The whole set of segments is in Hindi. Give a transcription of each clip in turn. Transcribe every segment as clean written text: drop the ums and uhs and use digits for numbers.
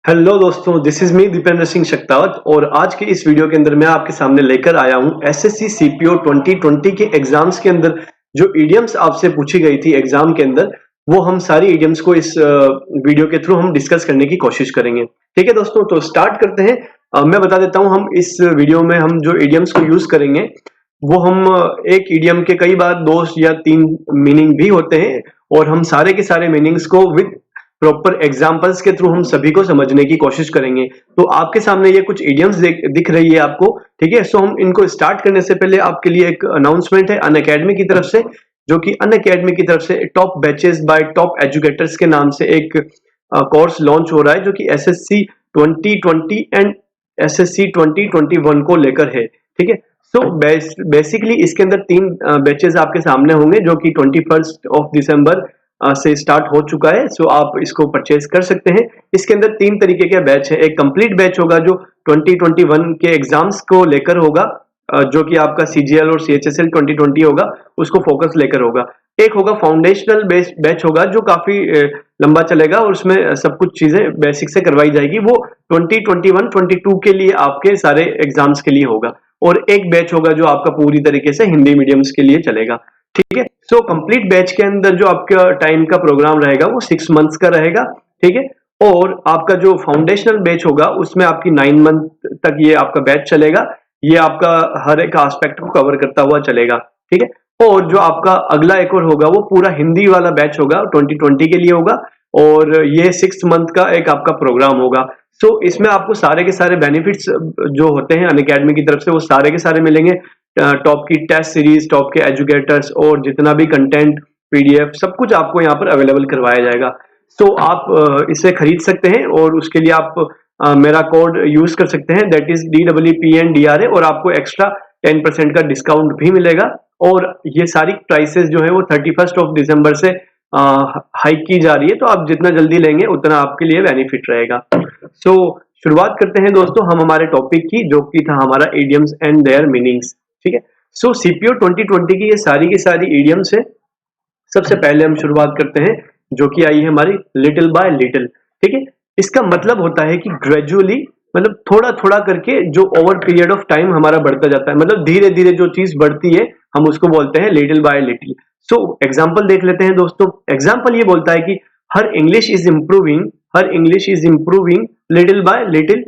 हेलो दोस्तों, this is me Dipendra Singh Shaktawat और आज के इस वीडियो के अंदर मैं आपके सामने लेकर आया हूं एसएससी सीपीओ 2020 के एग्जाम्स के अंदर जो इडियम्स आपसे पूछी गई थी एग्जाम के अंदर, वो हम सारी इडियम्स को इस वीडियो के थ्रू हम डिस्कस करने की कोशिश करेंगे। ठीक है दोस्तों, तो स्टार्ट करते हैं। मैं बता देता हूं, हम इस वीडियो में हम जो इडियम्स को यूज करेंगे वो हम एक इडियम के कई बार दो या तीन मीनिंग भी होते हैं और हम सारे के सारे मीनिंग्स को विद प्रॉपर एग्जांपल्स के थ्रू हम सभी को समझने की कोशिश करेंगे। तो आपके सामने ये कुछ इडियम्स दिख रही है आपको, ठीक है। सो हम इनको स्टार्ट करने से पहले आपके लिए एक अनाउंसमेंट है अनअकैडमी की तरफ से, जो कि अनअकैडमी की तरफ से top batches bye top educators के नाम से एक कोर्स लॉन्च हो रहा है, जो कि एसएससी 2020 एंड एसएससी 2021 को लेकर है। ठीक है, सो बेसिकली इसके अंदर तीन बैचेस आपके सामने होंगे, जो कि 21 दिसंबर से स्टार्ट हो चुका है। सो आप इसको परचेज कर सकते हैं। इसके अंदर तीन तरीके के बैच है। एक कंप्लीट बैच होगा जो 2021 के एग्जाम्स को लेकर होगा, जो कि आपका सीजीएल और सीएचएसएल 2020 होगा, उसको फोकस लेकर होगा। एक होगा फाउंडेशनल बैच होगा, जो काफी लंबा चलेगा और उसमें सब कुछ चीजें बेसिक से करवाई जाएगी। वो 2021-22 के लिए आपके सारे एग्जाम्स के लिए होगा। और एक बैच होगा जो आपका पूरी तरीके से हिंदी मीडियम्स के लिए चलेगा। ठीक है, सो कंप्लीट बैच के अंदर जो आपका टाइम का प्रोग्राम रहेगा वो 6 मंथ्स का रहेगा। ठीक है, और आपका जो फाउंडेशनल बैच होगा उसमें आपकी 9 मंथ तक ये आपका बैच चलेगा। ये आपका हर एक एस्पेक्ट को कवर करता हुआ चलेगा। ठीक है, और जो आपका अगला एक और होगा वो पूरा हिंदी वाला बैच होगा, 2020 के लिए होगा और ये 6 मंथ का एक आपका प्रोग्राम होगा। सो इसमें आपको सारे के सारे बेनिफिट्स जो होते हैं अनअकैडमी की तरफ से वो सारे के सारे मिलेंगे। टॉप की टेस्ट सीरीज, टॉप के एजुकेटर्स और जितना भी कंटेंट, पीडीएफ, सब कुछ आपको यहाँ पर अवेलेबल करवाया जाएगा। सो आप इसे खरीद सकते हैं और उसके लिए आप मेरा कोड यूज कर सकते हैं, दैट इज DEEPNDRA, और आपको एक्स्ट्रा 10% का डिस्काउंट भी मिलेगा। और ये सारी प्राइसेस जो है वो 31 दिसंबर से हाइक की जा रही है, तो आप जितना जल्दी लेंगे उतना आपके लिए बेनिफिट रहेगा। सो शुरुआत करते हैं दोस्तों हम हमारे टॉपिक की, जो कि था हमारा इडियम्स एंड देयर मीनिंग्स। ठीक है, सो सीपीओ 2020 की ये सारी इडियम्स है। सबसे पहले हम शुरुआत करते हैं, जो कि आई है हमारी लिटिल बाय लिटिल। ठीक है, इसका मतलब होता है कि ग्रेजुअली, मतलब थोड़ा थोड़ा करके जो ओवर पीरियड ऑफ टाइम हमारा बढ़ता जाता है, मतलब धीरे धीरे जो चीज बढ़ती है हम उसको बोलते हैं little by little. So example देख लेते हैं दोस्तों। एग्जाम्पल ये बोलता है कि हर English is improving little by little.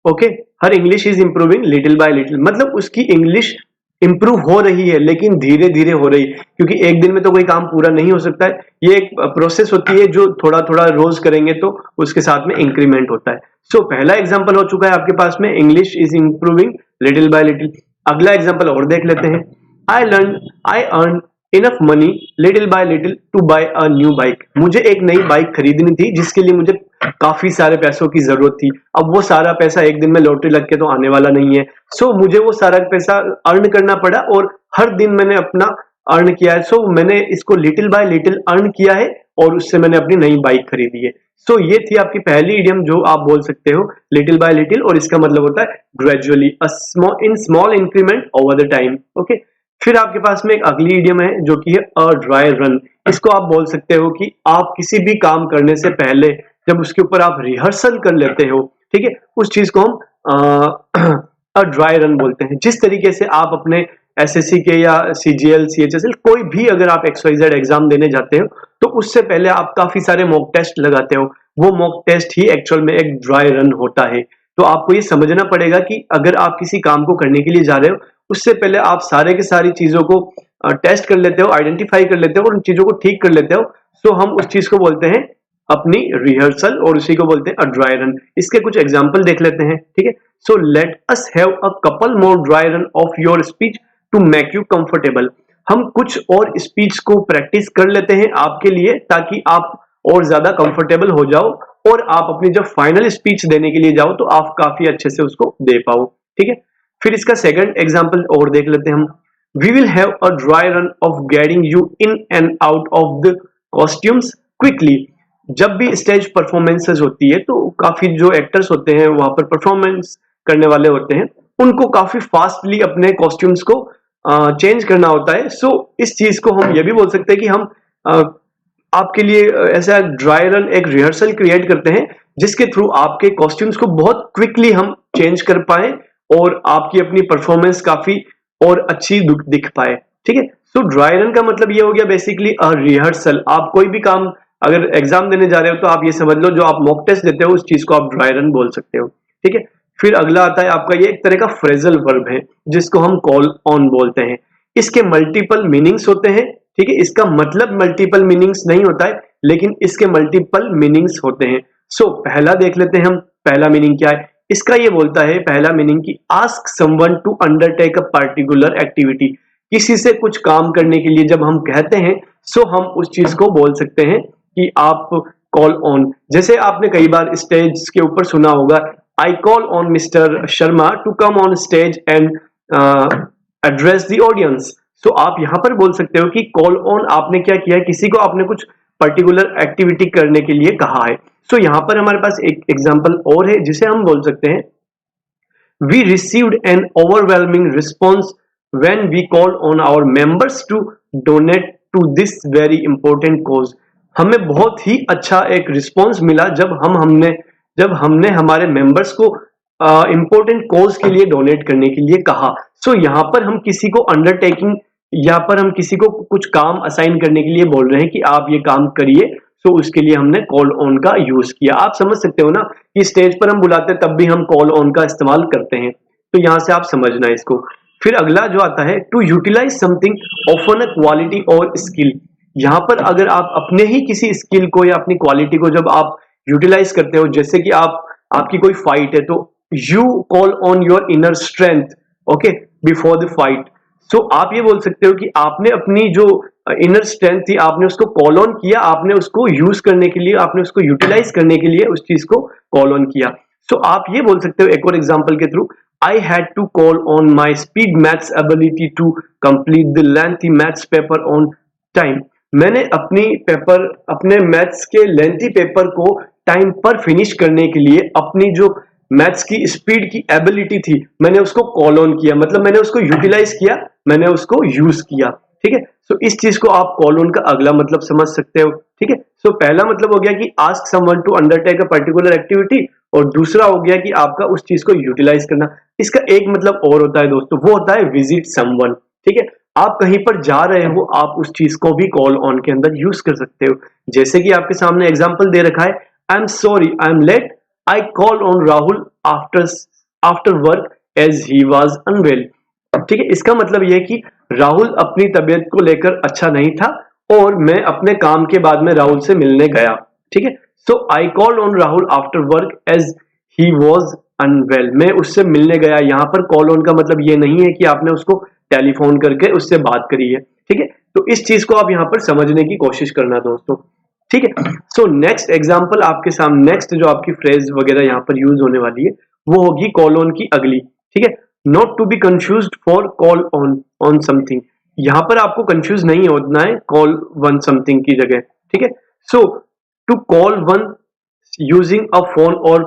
Okay, her English is improving little by little, मतलब उसकी इंग्लिश इंप्रूव हो रही है लेकिन धीरे धीरे हो रही है, क्योंकि एक दिन में तो कोई काम पूरा नहीं हो सकता है। ये एक प्रोसेस होती है जो थोड़ा थोड़ा रोज करेंगे तो उसके साथ में इंक्रीमेंट होता है। सो पहला एग्जांपल हो चुका है आपके पास में, English is improving little by little. अगला एग्जांपल और देख लेते हैं। I earn enough money little by little to buy a new bike. मुझे एक नई बाइक खरीदनी थी जिसके लिए मुझे काफी सारे पैसों की जरूरत थी। अब वो सारा पैसा एक दिन में लॉटरी लग के तो आने वाला नहीं है। सो मुझे वो सारा पैसा अर्न करना पड़ा और हर दिन मैंने अपना अर्न किया है। सो मैंने इसको लिटिल बाय लिटिल अर्न किया है और उससे मैंने अपनी नई बाइक खरीदी है। सो ये थी आपकी पहली इडियम जो आप बोल सकते हो, लिटिल बाय लिटिल, और इसका मतलब होता है gradually, in small increment over the time. Okay, फिर आपके पास में एक अगली इडियम है जो कि है अ ड्राई रन। इसको आप बोल सकते हो कि आप किसी भी काम करने से पहले जब उसके ऊपर आप रिहर्सल कर लेते हो, ठीक है, उस चीज को हम अ ड्राई रन बोलते हैं। जिस तरीके से आप अपने एसएससी के या सीजीएल, सीएचएसएल, कोई भी अगर आप XYZ एग्जाम देने जाते हो तो उससे पहले आप काफी सारे मॉक टेस्ट लगाते हो। वो मॉक टेस्ट ही एक्चुअल में एक ड्राई रन होता है। तो आपको ये समझना पड़ेगा कि अगर आप किसी काम को करने के लिए जा रहे हो, उससे पहले आप सारे की सारी चीजों को टेस्ट कर लेते हो, आइडेंटिफाई कर लेते हो और उन चीजों को ठीक कर लेते हो। सो हम उस चीज को बोलते हैं अपनी रिहर्सल और उसी को बोलते हैं अ ड्राई रन। इसके कुछ एग्जांपल देख लेते हैं। ठीक है, so let us have a couple more dry run of your speech to make you comfortable. हम कुछ और स्पीच को प्रैक्टिस कर लेते हैं आपके लिए, ताकि आप और ज्यादा कंफर्टेबल हो जाओ और आप अपनी जब फाइनल स्पीच देने के लिए जाओ तो आप काफी अच्छे से उसको दे पाओ। ठीक है, फिर इसका सेकंड एग्जांपल और देख लेते हैं हम। We will have a dry run of getting you in and out of the costumes quickly. जब भी स्टेज परफॉर्मेंसेस होती है तो काफी जो एक्टर्स होते हैं वहां पर परफॉर्मेंस करने वाले होते हैं, उनको काफी फास्टली अपने कॉस्ट्यूम्स को चेंज करना होता है। सो इस चीज को हम ये भी बोल सकते हैं कि हम आपके लिए ऐसा ड्राई रन, एक रिहर्सल क्रिएट करते हैं जिसके थ्रू आपके कॉस्ट्यूम्स को बहुत क्विकली हम चेंज कर पाए और आपकी अपनी परफॉर्मेंस काफी और अच्छी दिख पाए। ठीक है, सो ड्राई रन का मतलब ये हो गया बेसिकली रिहर्सल। आप कोई भी काम अगर एग्जाम देने जा रहे हो तो आप ये समझ लो जो आप मॉक टेस्ट देते हो उस चीज को आप ड्राई रन बोल सकते हो। ठीक है, फिर अगला आता है आपका ये एक तरह का फ्रेजल वर्ब है जिसको हम कॉल ऑन बोलते हैं। इसके मल्टीपल मीनिंग्स होते हैं। ठीक है, इसका मतलब मल्टीपल मीनिंग्स नहीं होता है लेकिन इसके मल्टीपल मीनिंग्स होते हैं। सो पहला देख लेते हैं हम, पहला मीनिंग क्या है इसका। ये बोलता है पहला मीनिंग की ask someone to undertake a particular activity. किसी से कुछ काम करने के लिए जब हम कहते हैं सो हम उस चीज को बोल सकते हैं कि आप कॉल ऑन। जैसे आपने कई बार स्टेज के ऊपर सुना होगा, I call on mister Sharma to come on stage and address the audience. So आप यहां पर बोल सकते हो कि कॉल ऑन आपने क्या किया है, किसी को आपने कुछ पर्टिकुलर एक्टिविटी करने के लिए कहा है। सो यहां पर हमारे पास एक एग्जांपल और है जिसे हम बोल सकते हैं, we received an overwhelming response when we called on our members to donate to this very important cause. हमें बहुत ही अच्छा एक रिस्पॉन्स मिला जब हमने हमारे मेंबर्स को इंपॉर्टेंट कॉज के लिए डोनेट करने के लिए कहा। सो यहाँ पर हम किसी को अंडरटेकिंग, यहाँ पर हम किसी को कुछ काम असाइन करने के लिए बोल रहे हैं कि आप ये काम करिए। सो उसके लिए हमने कॉल ऑन का यूज किया। आप समझ सकते हो ना कि स्टेज पर हम बुलाते हैं तब भी हम कॉल ऑन का इस्तेमाल करते हैं। तो यहां से आप समझना इसको। फिर अगला जो आता है, to utilize something often a quality और स्किल। यहाँ पर अगर आप अपने ही किसी स्किल को या अपनी क्वालिटी को जब आप यूटिलाइज करते हो, जैसे कि आपकी कोई फाइट है तो you call on your inner strength okay before the fight. So आप ये बोल सकते हो कि आपने अपनी जो इनर स्ट्रेंथ थी आपने उसको कॉल ऑन किया, आपने उसको यूज करने के लिए, आपने उसको यूटिलाइज करने के लिए उस चीज को कॉल ऑन किया। सो आप ये बोल सकते हो एक और एग्जांपल के through, I had to call on my speed maths ability to complete the lengthy maths paper on time। मैंने अपने मैथ्स के लेंथी पेपर को टाइम पर फिनिश करने के लिए अपनी जो मैथ्स की स्पीड की एबिलिटी थी मैंने उसको कॉल ऑन किया, मतलब मैंने उसको यूटिलाइज किया, मैंने उसको यूज किया। ठीक है, सो इस चीज को आप कॉल ऑन का अगला मतलब समझ सकते हो। ठीक है, सो पहला मतलब हो गया कि ask someone to undertake a particular activity और दूसरा हो गया कि आपका उस चीज को यूटिलाइज करना। इसका एक मतलब और होता है दोस्तों, वो होता है विजिट समवन। ठीक है, आप कहीं पर जा रहे हो आप उस चीज को भी कॉल ऑन के अंदर यूज कर सकते हो। जैसे कि आपके सामने एग्जांपल दे रखा है, I am sorry I am late, I call on Rahul after work as he was unwell. ठीक है, इसका मतलब यह है कि राहुल अपनी तबीयत को लेकर अच्छा नहीं था और मैं अपने काम के बाद में राहुल से मिलने गया। ठीक है, so I called on Rahul after work as he was unwell. मैं उससे मिलने गया। यहाँ पर कॉल ऑन का मतलब ये नहीं है कि आपने उसको टेलीफोन करके उससे बात करी है। ठीक है, तो इस चीज को आप यहाँ पर समझने की कोशिश करना दोस्तों। ठीक है, सो नेक्स्ट एग्जांपल आपके सामने, नेक्स्ट जो आपकी फ्रेज वगैरह यहाँ पर यूज होने वाली है वो होगी कॉल ऑन की अगली। ठीक है, not to be confused for call on something. यहाँ पर आपको कंफ्यूज नहीं होना है कॉल वन समथिंग की जगह। ठीक है, so to call one using a phone or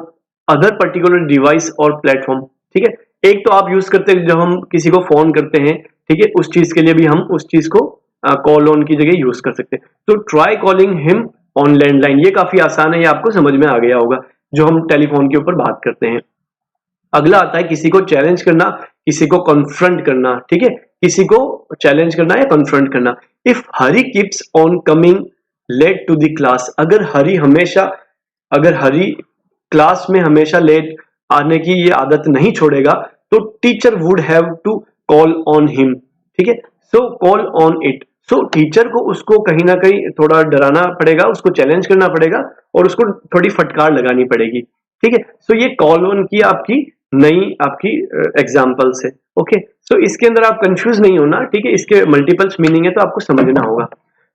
other particular device or platform. ठीक है, एक तो आप यूज करते हैं जब हम किसी को फोन करते हैं, ठीक है, उस चीज के लिए भी हम उस चीज को कॉल ऑन की जगह यूज कर सकते हैं। तो try calling him on landline, ये काफी आसान है, ये आपको समझ में आ गया होगा जो हम टेलीफोन के ऊपर बात करते हैं। अगला आता है किसी को चैलेंज करना, किसी को कन्फ्रंट करना। ठीक है, किसी को चैलेंज करना या कन्फ्रंट करना। If Hari keeps on coming late to the class, अगर हरी क्लास में हमेशा लेट आने की ये आदत नहीं छोड़ेगा तो teacher would have to call on him. ठीक है, so call on it. So teacher को उसको कहीं ना कहीं थोड़ा डराना पड़ेगा, उसको चैलेंज करना पड़ेगा और उसको थोड़ी फटकार लगानी पड़ेगी। ठीक है, सो ये कॉल ऑन की आपकी एग्जाम्पल्स है। ओके, सो इसके अंदर आप कंफ्यूज नहीं होना। ठीक है, इसके मल्टीपल्स मीनिंग है तो आपको समझना होगा।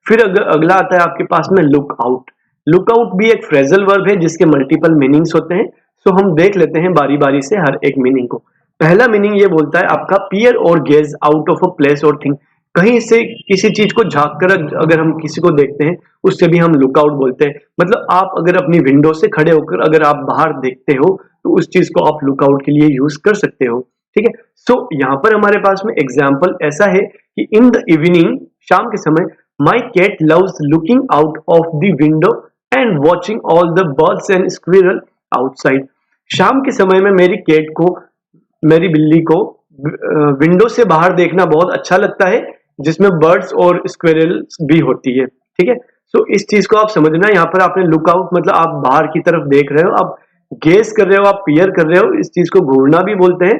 फिर अगला आता है आपके पास में लुक आउट। लुक आउट भी एक फ्रेजल वर्ब है जिसके मल्टीपल मीनिंग्स होते हैं। सो हम देख लेते हैं बारी बारी से हर एक मीनिंग को। पहला मीनिंग ये बोलता है आपका पियर और gauge out of a place और थिंग। कहीं से किसी चीज को झांक कर अगर हम किसी को देखते हैं उससे भी हम लुक आउट बोलते हैं। मतलब आप अगर अपनी विंडो से खड़े होकर अगर आप बाहर देखते हो तो उस चीज को आप लुक आउट के लिए यूज कर सकते हो। ठीक है, सो यहाँ पर हमारे पास में एग्जाम्पल ऐसा है कि इन द इवनिंग, शाम के समय, my cat loves looking out of the window and watching all the birds and squirrel outside. शाम के समय में मेरी कैट को, मेरी बिल्ली को विंडो से बाहर देखना बहुत अच्छा लगता है, जिसमें बर्ड्स और स्क्विरल्स भी होती है। ठीक है, सो इस चीज को आप समझना। यहाँ पर आपने लुकआउट मतलब आप बाहर की तरफ देख रहे हो, आप गेस कर रहे हो, आप पियर कर रहे हो, इस चीज को घूरना भी बोलते हैं।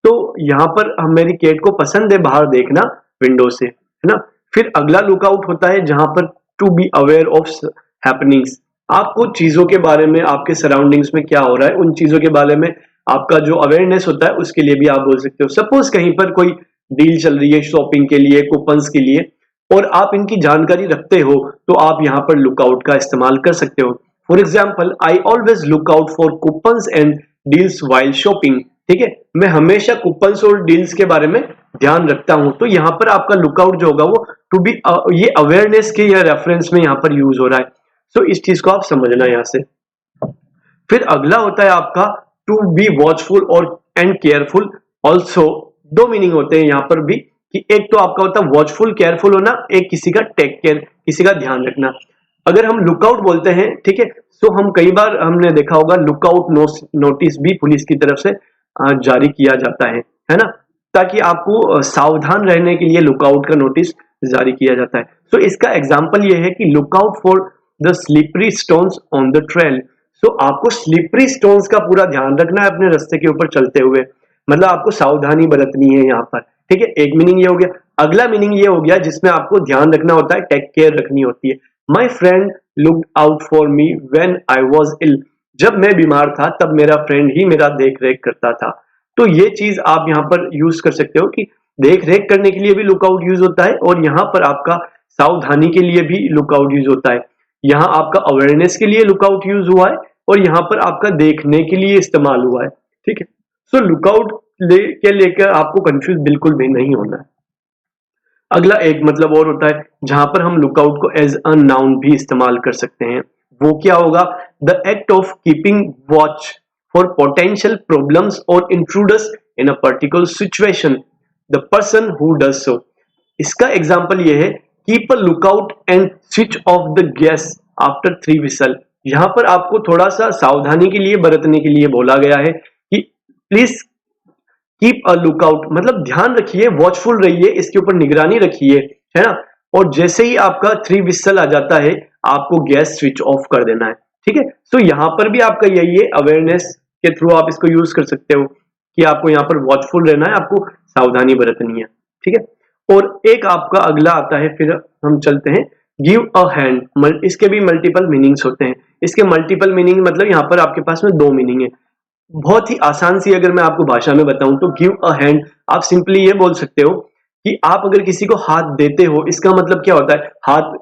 तो यहाँ पर हम, मेरी कैट को पसंद है बाहर देखना विंडो से, है ना। फिर अगला लुकआउट होता है जहां पर to be aware of happenings. आपको चीजों के बारे में, आपके सराउंडिंग्स में क्या हो रहा है, उन चीजों के बारे में आपका जो अवेयरनेस होता है, उसके लिए भी आप बोल सकते हो। सपोज कहीं पर कोई डील चल रही है शॉपिंग के लिए, कूपन्स के लिए, और आप इनकी जानकारी रखते हो, तो आप यहाँ पर लुकआउट का इस्तेमाल कर सकते हो। For example, I always look out for coupons and deals while shopping. ठीक है, मैं हमेशा कूपन्स और डील्स के बारे में ध्यान रखता हूं। तो यहाँ पर आपका लुकआउट जो होगा वो टू बी, ये अवेयरनेस के या रेफरेंस में यहाँ पर यूज हो रहा है। सो इस चीज को आप समझना यहाँ से। फिर अगला होता है आपका टू बी वॉचफुल और एंड केयरफुल ऑल्सो। दो मीनिंग होते हैं यहाँ पर भी, कि एक तो आपका होता है वॉचफुल, केयरफुल होना, एक किसी का टेक केयर, किसी का ध्यान रखना। अगर हम लुकआउट बोलते हैं, ठीक है, तो हम कई बार हमने देखा होगा लुकआउट नोटिस भी पुलिस की तरफ से जारी किया जाता है ना, ताकि आपको सावधान रहने के लिए लुकआउट का नोटिस जारी किया जाता है। तो इसका एग्जाम्पल ये है कि lookout for the slippery stones on the trail. तो आपको स्लिपरी स्टोन्स का पूरा ध्यान रखना है अपने रास्ते के ऊपर चलते हुए, मतलब आपको सावधानी बरतनी है यहाँ पर। ठीक है, एक मीनिंग ये हो गया। अगला मीनिंग ये हो गया जिसमें आपको ध्यान रखना होता है, टेक केयर रखनी होती है। My friend looked out for me when I was ill. जब मैं बीमार था तब मेरा फ्रेंड ही मेरा देख रेख करता था। तो ये चीज आप यहाँ पर यूज कर सकते हो कि देख रेख करने के लिए भी लुकआउट यूज होता है, और यहाँ पर आपका सावधानी के लिए भी लुकआउट यूज होता है। यहाँ आपका अवेयरनेस के लिए लुकआउट यूज हुआ है, और यहाँ पर आपका देखने के लिए इस्तेमाल हुआ है। ठीक है, सो लुकआउट के लेकर आपको कंफ्यूज बिल्कुल भी नहीं होना है। अगला एक मतलब और होता है जहां पर हम लुकआउट को एज अ नाउन भी इस्तेमाल कर सकते हैं। वो क्या होगा? The act of keeping watch for potential problems और intruders in a particular situation, the person who does so. इसका एग्जाम्पल ये है, keep a lookout and switch off the gas after 3 whistle. यहाँ पर आपको थोड़ा सा सावधानी के लिए बरतने के लिए बोला गया है कि प्लीज कीप अ लुकआउट, मतलब ध्यान रखिए, वॉचफुल रहिए, इसके ऊपर निगरानी रखिए, है ना। और जैसे ही आपका 3 व्हिसल आ जाता है, आपको गैस स्विच ऑफ कर देना है। ठीक है, तो यहाँ पर भी आपका यही है, अवेयरनेस के थ्रू आप इसको यूज कर सकते हो कि आपको यहाँ पर वॉचफुल रहना है, आपको सावधानी बरतनी है। ठीक है, और एक आपका अगला आता है, फिर हम चलते हैं, गिव अ हैंड। इसके भी मल्टीपल मीनिंग्स होते हैं। इसके मल्टीपल मीनिंग मतलब यहाँ पर आपके पास में 2 मीनिंग है। बहुत ही आसान सी अगर मैं आपको भाषा में बताऊं तो गिव अ हैंड, आप सिंपली ये बोल सकते हो कि आप अगर किसी को हाथ देते हो, इसका मतलब क्या होता है? हाथ,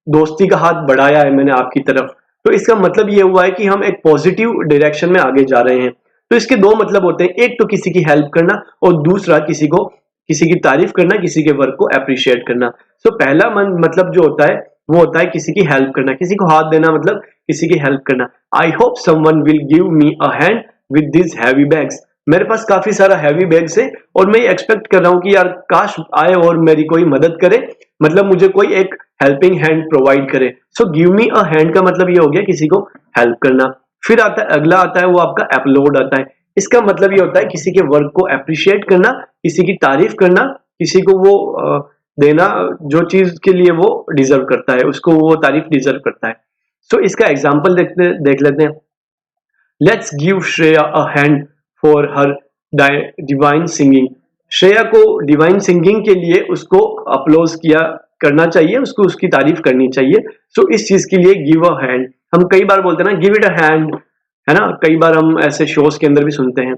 दोस्ती का हाथ बढ़ाया है मैंने आपकी तरफ, तो इसका मतलब ये हुआ है कि हम एक पॉजिटिव डायरेक्शन में आगे जा रहे हैं। तो इसके 2 मतलब होते हैं, एक तो किसी की हेल्प करना, और दूसरा किसी की तारीफ करना, किसी के वर्क को अप्रिशिएट करना। सो पहला मतलब जो होता है वो होता है किसी की हेल्प करना, किसी को हाथ देना मतलब किसी की हेल्प करना। I hope someone will give me a hand with this heavy bags. मेरे पास काफी सारा हैवी बैग्स है, और मैं एक्सपेक्ट कर रहा हूँ कि यार काश आए और मेरी कोई मदद करे, मतलब मुझे कोई एक हेल्पिंग हैंड प्रोवाइड करे। So give me a hand का मतलब ये हो गया किसी को हेल्प करना। फिर आता है, अगला आता है वो आपका अपलोड आता है। इसका मतलब ये होता है किसी के वर्क को अप्रिशिएट करना, किसी की तारीफ करना, किसी को वो देना जो चीज के लिए वो डिजर्व करता है, उसको वो तारीफ डिजर्व करता है। सो इसका एग्जाम्पल देख लेते हैं। Let's give Shreya a hand for her divine singing. Shreya को डिवाइन सिंगिंग के लिए उसको अप्लोज किया करना चाहिए, उसको उसकी तारीफ करनी चाहिए। सो इस चीज के लिए गिव अ हैंड, हम कई बार बोलते हैं ना, गिव इट अ हैंड, है ना, कई बार हम ऐसे शोज के अंदर भी सुनते हैं।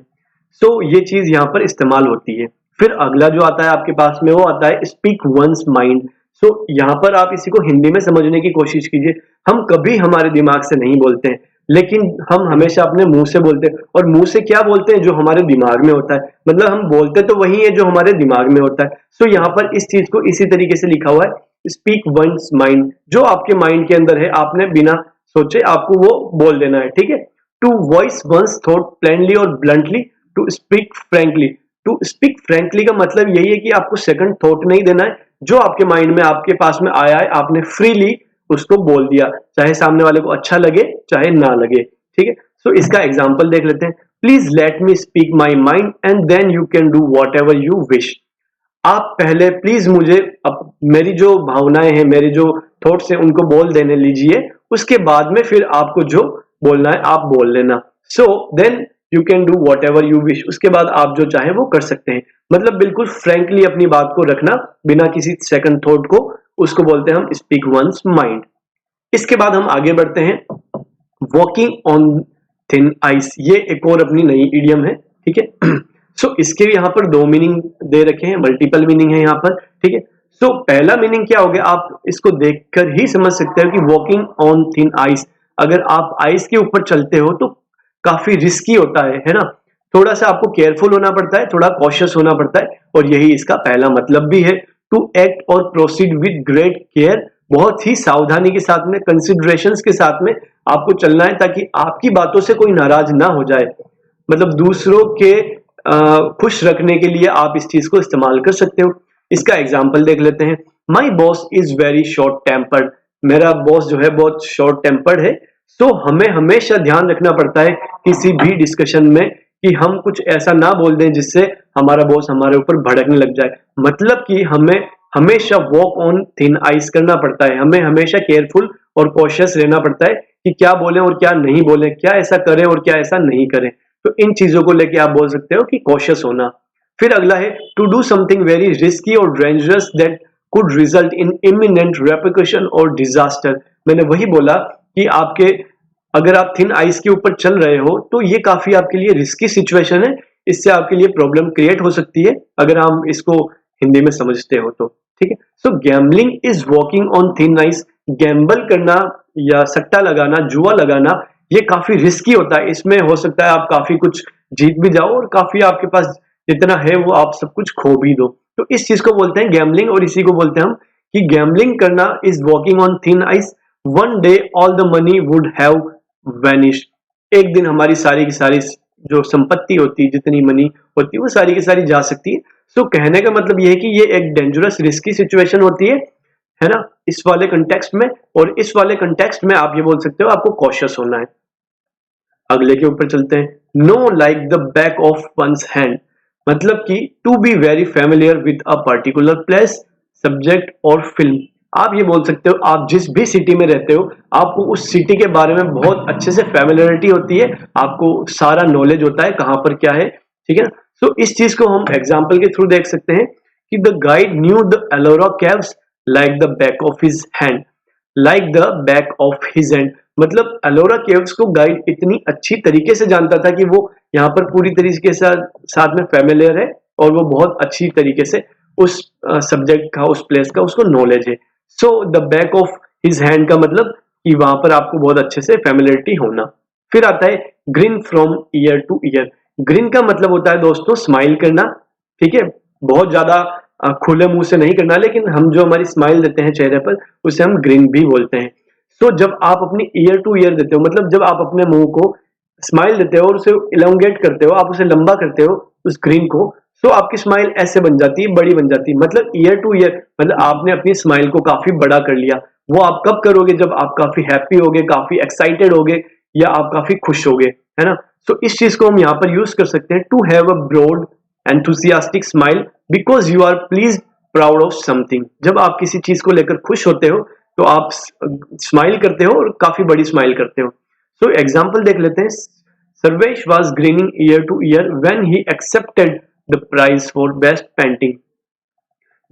सो ये चीज यहाँ पर इस्तेमाल होती है। फिर अगला जो आता है आपके पास में, वो आता है स्पीक वंस माइंड। सो यहाँ पर आप इसी को हिंदी में समझने की कोशिश कीजिए। हम कभी हमारे दिमाग से नहीं बोलते हैं, लेकिन हम हमेशा अपने मुंह से बोलते हैं। और मुंह से क्या बोलते हैं? जो हमारे दिमाग में होता है, मतलब हम बोलते तो वही है जो हमारे दिमाग में होता है। सो यहाँ पर इस चीज को इसी तरीके से लिखा हुआ है, स्पीक वंस माइंड। जो आपके माइंड के अंदर है, आपने बिना सोचे आपको वो बोल देना है। ठीक है, to voice one's thought plainly और bluntly, to speak frankly. To speak frankly का मतलब यही है कि आपको सेकंड थॉट नहीं देना है, जो आपके माइंड में आपके पास में आया है आपने फ्रीली उसको बोल दिया, चाहे सामने वाले को अच्छा लगे चाहे ना लगे। ठीक है, सो इसका एग्जांपल देख लेते हैं। Please let me speak my mind and then you can do whatever you wish. आप पहले प्लीज मुझे मेरी जो भावनाएं हैं, मेरे जो थॉट्स हैं उनको बोल देने लीजिए, उसके बाद में फिर आपको जो बोलना है आप बोल लेना। So then you can do whatever you wish, उसके बाद आप जो चाहे वो कर सकते हैं। मतलब बिल्कुल फ्रेंकली अपनी बात को रखना बिना किसी सेकंड थॉट को, उसको बोलते हैं हम स्पीक वंस माइंड। इसके बाद हम आगे बढ़ते हैं, वॉकिंग ऑन थिन आइस, ये एक और अपनी नई इडियम है। ठीक है, सो इसके यहाँ पर दो मीनिंग दे रखे हैं, मल्टीपल मीनिंग है यहाँ पर। ठीक है, सो पहला मीनिंग क्या हो गया, आप इसको देखकर ही समझ सकते हो कि वॉकिंग ऑन थिन आइस, अगर आप आइस के ऊपर चलते हो तो काफी रिस्की होता है ना, थोड़ा सा आपको केयरफुल होना पड़ता है, थोड़ा कॉशियस होना पड़ता है, और यही इसका पहला मतलब भी है। टू एक्ट और प्रोसीड विद ग्रेट केयर, बहुत ही सावधानी के साथ में, कंसिडरेशंस के साथ में आपको चलना है ताकि आपकी बातों से कोई नाराज ना हो जाए। मतलब दूसरों के खुश रखने के लिए आप इस चीज को इस्तेमाल कर सकते हो। इसका एग्जाम्पल देख लेते हैं। My boss is very short tempered, मेरा बॉस जो है बहुत शॉर्ट टेम्पर्ड है। सो हमें हमेशा ध्यान रखना पड़ता है किसी भी डिस्कशन में कि हम कुछ ऐसा ना बोल दें जिससे हमारा बॉस हमारे ऊपर भड़कने लग जाए। मतलब कि हमें हमेशा वॉक ऑन थिन आइस करना पड़ता है, हमें हमेशा केयरफुल और कॉशियस रहना पड़ता है कि क्या बोलें और क्या नहीं बोलें, क्या ऐसा करें और क्या ऐसा नहीं करें। तो इन चीजों को लेके आप बोल सकते हो कि कॉशियस होना। फिर अगला है to do something very risky और dangerous that could result in imminent repercussion और डिजास्टर। मैंने वही बोला कि आपके अगर आप थिन आइस के ऊपर चल रहे हो तो ये काफी आपके लिए रिस्की सिचुएशन है, इससे आपके लिए प्रॉब्लम क्रिएट हो सकती है अगर हम इसको हिंदी में समझते हो तो। ठीक है, so gambling is walking on thin ice, gamble करना या सट्टा लगाना, जुआ लगाना, ये काफी रिस्की होता है। इसमें हो सकता है आप काफी कुछ जीत भी जाओ और काफी आपके पास जितना है वो आप सब कुछ खो भी दो। तो इस चीज को बोलते हैं गैम्बलिंग, और इसी को बोलते हैं हम कि गैम्बलिंग करना is walking on thin ice. One day all the money would have vanished, एक दिन हमारी सारी की सारी जो संपत्ति होती है, जितनी मनी होती है, वो सारी की सारी जा सकती है। सो कहने का मतलब ये है कि ये एक डेंजरस रिस्की सिचुएशन होती है ना, इस वाले कंटेक्स्ट में। और इस वाले कंटेक्स्ट में आप ये बोल सकते हो आपको कॉशियस होना है। अगले के ऊपर चलते हैं, know like the back of one's hand, मतलब कि to be very familiar with a particular place, subject और फिल्म। आप ये बोल सकते हो आप जिस भी सिटी में रहते हो आपको उस सिटी के बारे में बहुत अच्छे से फेमिलियरिटी होती है, आपको सारा नॉलेज होता है कहां पर क्या है। ठीक है ना, सो इस चीज को हम एग्जाम्पल के थ्रू देख सकते हैं कि the guide new the Ellora caves like the back of his hand, like the back of his hand, मतलब एलोरा केव्स को गाइड इतनी अच्छी तरीके से जानता था कि वो यहाँ पर पूरी तरीके के साथ में फेमिलियर है और वो बहुत अच्छी तरीके से उस सब्जेक्ट का, उस प्लेस का उसको नॉलेज है। So the back of his hand का मतलब कि वहां पर आपको बहुत अच्छे से फेमिलियरिटी होना। फिर आता है green from year to year, green का मतलब होता है दोस्तों स्माइल करना। ठीक है, बहुत ज्यादा खुले मुंह से नहीं करना, लेकिन हम जो हमारी स्माइल देते हैं चेहरे पर उसे हम ग्रिन भी बोलते हैं। तो जब आप अपनी ईयर टू ईयर देते हो, मतलब जब आप अपने मुंह को स्माइल देते हो और उसे इलोंगेट करते हो, आप उसे लंबा करते हो उस ग्रीन को, तो आपकी स्माइल ऐसे बन जाती है, बड़ी बन जाती है। मतलब ईयर टू ईयर मतलब आपने अपनी स्माइल को काफी बड़ा कर लिया। वो आप कब करोगे, जब आप काफी हैप्पी होगे, काफी एक्साइटेड होगे या आप काफी खुश होगे, है ना। तो इस चीज को हम यहाँ पर यूज कर सकते हैं, to have a broad enthusiastic smile because you are pleased proud of something. जब आप किसी चीज को लेकर खुश होते हो तो आप स्माइल करते हो और काफी बड़ी स्माइल करते हो। सो एग्जाम्पल देख लेते हैं। Sarvesh was grinning ear to ear when he accepted the prize for best painting,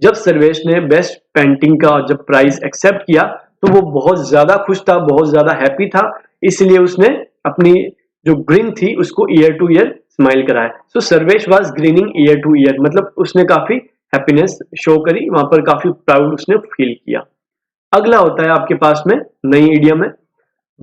जब सर्वेश ने बेस्ट पेंटिंग का जब प्राइज एक्सेप्ट किया तो वो बहुत ज्यादा खुश था, बहुत ज्यादा हैप्पी था, इसलिए उसने अपनी जो ग्रीन थी उसको ईयर टू ईयर स्माइल कराया। So Sarvesh was grinning ear to ear मतलब उसने काफी हैप्पीनेस शो करी, वहां पर काफी प्राउड उसने फील किया। अगला होता है आपके पास में नई इडियम है,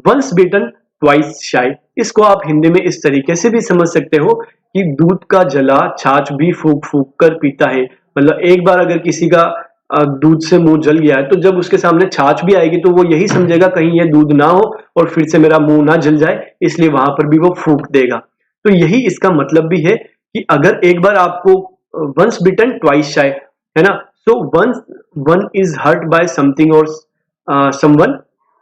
वंस बीटन ट्वाइस शाई। इसको आप हिंदी में इस तरीके से भी समझ सकते हो कि दूध का जला छाछ भी फूक फूक कर पीता है। मतलब एक बार अगर किसी का दूध से मुंह जल गया है तो जब उसके सामने छाछ भी आएगी तो वो यही समझेगा कहीं ये दूध ना हो और फिर से मेरा मुंह ना जल जाए, इसलिए वहां पर भी वो फूक देगा। तो यही इसका मतलब भी है कि अगर एक बार आपको वंस बिटन ट्वाइस शाय, है ना, so once one is hurt by something or someone,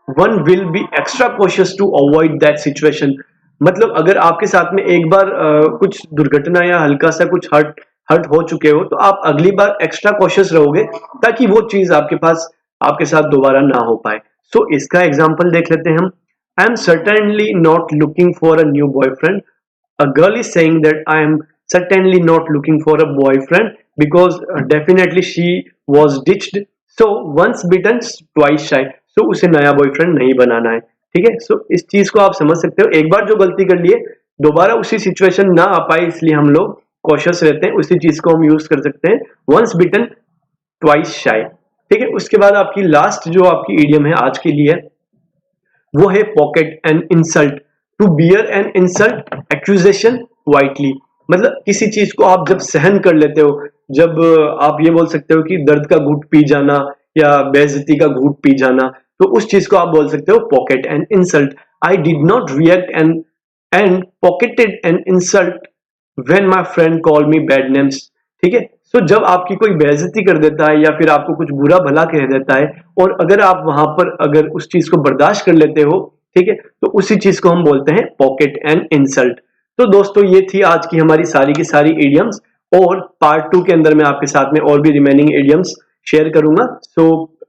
one will be extra cautious to avoid that situation. मतलब अगर आपके साथ में एक बार कुछ दुर्घटना या हल्का सा कुछ हर्ट हर्ट हो चुके हो, तो आप अगली बार एक्स्ट्रा कॉशियस रहोगे ताकि वो चीज आपके साथ दोबारा ना हो पाए. सो इसका एग्जांपल देख लेते हैं हम. I am certainly not looking for a new boyfriend. A girl is saying that I am certainly not looking for a boyfriend because definitely she was ditched. So once bitten, twice shy. So उसे नया बॉयफ्रेंड नहीं बनाना है. ठीक है. सो इस चीज को आप समझ सकते हो. एक बार जो गलती कर लिए, दोबारा उसी सिचुएशन ना आ पाए, इसलिए हम लोग कॉशियस रहते हैं. उसी चीज को हम यूज कर सकते हैं. वंस बिटन ट्वाइस शाई. ठीक है. उसके बाद आपकी लास्ट जो आपकी इडियम है आज के लिए, वो है pocket and insult. To bear an insult accusation quietly. मतलब किसी चीज को आप जब सहन कर लेते हो, जब आप ये बोल सकते हो कि दर्द का घूंट पी जाना या बेइज्जती का घूंट पी जाना, तो उस चीज को आप बोल सकते हो pocket and insult. I did not react and pocketed an insult when my friend call me bad names. ठीक है. सो जब आपकी कोई बेइज्जती कर देता है या फिर आपको कुछ बुरा भला कह देता है, और अगर आप वहां पर अगर उस चीज को बर्दाश्त कर लेते हो, ठीक है, तो उसी चीज को हम बोलते हैं पॉकेट एंड इंसल्ट. तो दोस्तों ये थी आज की हमारी सारी की सारी इडियम्स, और पार्ट 2 के अंदर मैं आपके साथ में और भी रिमेनिंग इडियम्स शेयर करूंगा. सो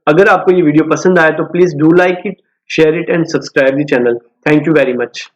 अगर आपको ये वीडियो पसंद आया तो please do like it, share it and subscribe the channel. Thank you very much.